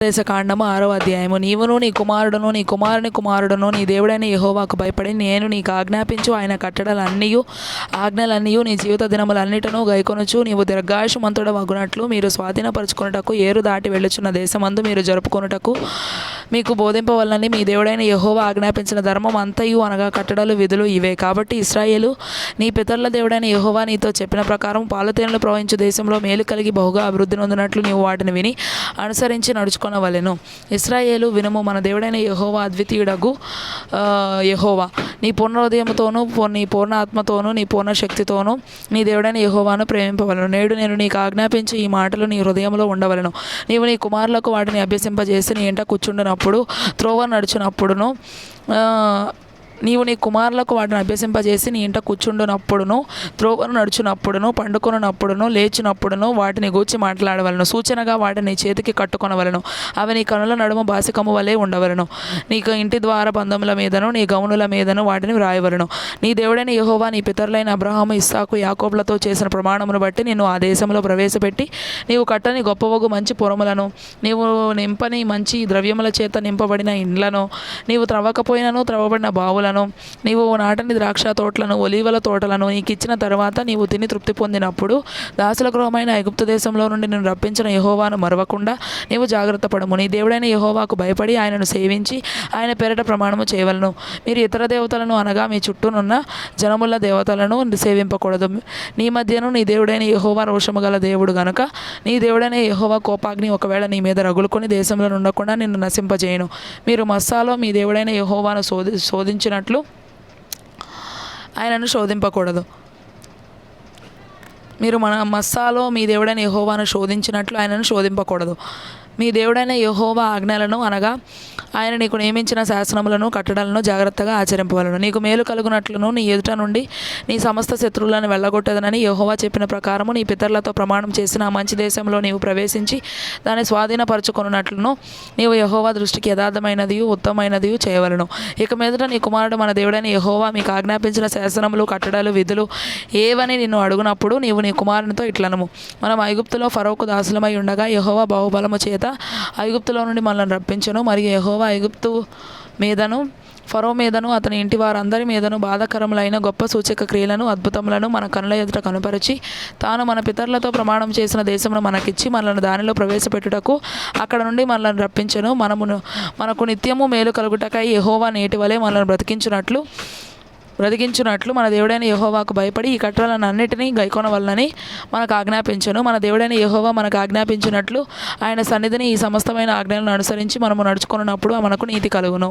దేశకాండము 6వ అధ్యాయము. నీవును నీ కుమారుడును నీ కుమారుని కుమారుడును నీ దేవుడైన యెహోవాకు భయపడి నేను నీకు ఆజ్ఞాపించు ఆయన కట్టడలన్నీయు ఆజ్ఞలన్నీయు నీ జీవిత దినములన్నిటను గైకొనుచు నీవు దీర్ఘాయుష్మంతుడవగునట్లు మీరు స్వాధీనపరచుకొనుటకు ఏరు దాటి వెళ్ళుచున్న దేశమందు మీరు జరుపుకొనుటకు మీకు బోధింపవలనని మీ దేవుడైన యెహోవా ఆజ్ఞాపించిన ధర్మం అంతయు అనగా కట్టడలు విధులు ఇవే. కాబట్టి ఇశ్రాయేలు నీ పితరుల దేవుడైన యెహోవా నీతో చెప్పిన ప్రకారం పాలుతేనెలు ప్రవహించు దేశంలో మేలు కలిగి బహుగా అభివృద్ధి నొందినట్లు నీవు వాటిని విని అనుసరించి నడుచుకొనవలెను. ఇశ్రాయేలు వినుము, మన దేవుడైన యెహోవా అద్వితీయుడగు యెహోవా. నీ పూర్ణ హృదయముతోనూ నీ పూర్ణ ఆత్మతోనూ నీ పూర్ణ శక్తితోనూ నీ దేవుడైన యెహోవాను ప్రేమింపవలను. నేడు నేను నీకు ఆజ్ఞాపించి ఈ మాటలు నీ హృదయంలో ఉండవలను. నీవు నీ కుమారులకు వాటిని అభ్యసింపజేసి నీ ఇంట కూర్చుండినప్పుడు త్రోవ నడుచునప్పుడును నీవు నీ కుమారులకు వాటిని అభ్యసింపజేసి నీ ఇంట కూర్చుండునప్పుడును త్రోవను నడుచునప్పుడును పండుకొనున్నప్పుడును లేచినప్పుడును వాటిని గూర్చి మాట్లాడవలను. సూచనగా వాటిని నీ చేతికి కట్టుకొనవలను. అవి నీ కనుల నడుమ బాసికము వలె ఉండవలను. నీకు ఇంటి ద్వార బంధముల మీదను నీ గౌనుల మీదను వాటిని వ్రాయవలను. నీ దేవుడైన యెహోవా నీ పితరులైన అబ్రహాము ఇస్సాకు యాకోబులతో చేసిన ప్రమాణమును బట్టి నిన్ను ఆ దేశంలో ప్రవేశపెట్టి నీవు కట్టని గొప్పవగు మంచి పురములను నీవు నింపని మంచి ద్రవ్యముల చేత నింపబడిన ఇండ్లను నీవు త్రవ్వకపోయినను త్రవ్వబడిన బావులను నీవు నాటని ద్రాక్ష తోటలను ఒలీవల తోటలను నీకు ఇచ్చిన తర్వాత నీవు తిని తృప్తి పొందినప్పుడు దాసుల గృహమైన ఐగుప్తు దేశంలో నుండి నేను రప్పించిన యెహోవాను మరవకుండా నీవు జాగ్రత్త పడము. నీ దేవుడైన యెహోవాకు భయపడి ఆయనను సేవించి ఆయన పేరట ప్రమాణము చేయవలను. మీరు ఇతర దేవతలను అనగా మీ చుట్టూనున్న జనముల దేవతలను సేవింపకూడదు. నీ మధ్యను నీ దేవుడైన యెహోవా రోషము గల దేవుడు గనుక నీ దేవుడైన యెహోవా కోపాగ్ని ఒకవేళ నీ మీద రగులుకొని దేశంలో ఉండకుండా నిన్ను నశింపజేయను. మీరు మస్సాలో మీ దేవుడైన యెహోవాను శోధించినట్లు ఆయనను శోధింపకూడదు. మీరు మస్సాలో మీ దేవుడైన యెహోవాను శోధించినట్లు ఆయనను శోధింపకూడదు. మీ దేవుడైన యెహోవా ఆజ్ఞలను అనగా ఆయన నీకు నియమించిన శాసనములను కట్టడలను జాగ్రత్తగా ఆచరింపవలను. నీకు మేలు కలుగునట్లును నీ ఎదుట నుండి నీ సమస్త శత్రువులను వెళ్ళగొట్టదనని యెహోవా చెప్పిన ప్రకారము నీ పితరులతో ప్రమాణం చేసిన ఆ మంచి దేశంలో నీవు ప్రవేశించి దాన్ని స్వాధీనపరచుకొనున్నట్లును నీవు యెహోవా దృష్టికి యథార్థమైనదియు ఉత్తమమైనదియు చేయవలను. ఇక మీదట నీ కుమారుడు మన దేవుడైన యెహోవా మీకు ఆజ్ఞాపించిన శాసనములు కట్టడలు విధులు ఏవని నిన్ను అడుగునప్పుడు నీవు నీ కుమారునితో ఇట్లనము, మనం ఐగుప్తులో ఫరోకు దాసులమై ఉండగా యెహోవా బాహుబలము చేత ఐగుప్తులో నుండి మనల్ని రప్పించెను. మరియు యెహోవా ఐగుప్తు మీదను ఫరో మీదను అతని ఇంటి వారందరి మీదను బాధాకరములైన గొప్ప సూచక క్రియలను అద్భుతములను మన కనుల ఎదుట కనుపరిచి తాను మన పితరులతో ప్రమాణం చేసిన దేశమును మనకిచ్చి మనల్ని దానిలో ప్రవేశపెట్టుటకు అక్కడ నుండి మనల్ని రప్పించెను. మనకు నిత్యము మేలు కలుగుటకై యెహోవా నేటి వలె మనల్ని బ్రతికించున్నట్లు మన దేవుడైన యెహోవాకు భయపడి ఈ కట్టడలను అన్నిటినీ గైకొనవలనని మనకు ఆజ్ఞాపించను. మన దేవుడైన యెహోవా మనకు ఆజ్ఞాపించినట్లు ఆయన సన్నిధిని ఈ సమస్తమైన ఆజ్ఞలను అనుసరించి మనము నడుచుకున్నప్పుడు మనకు నీతి కలుగును.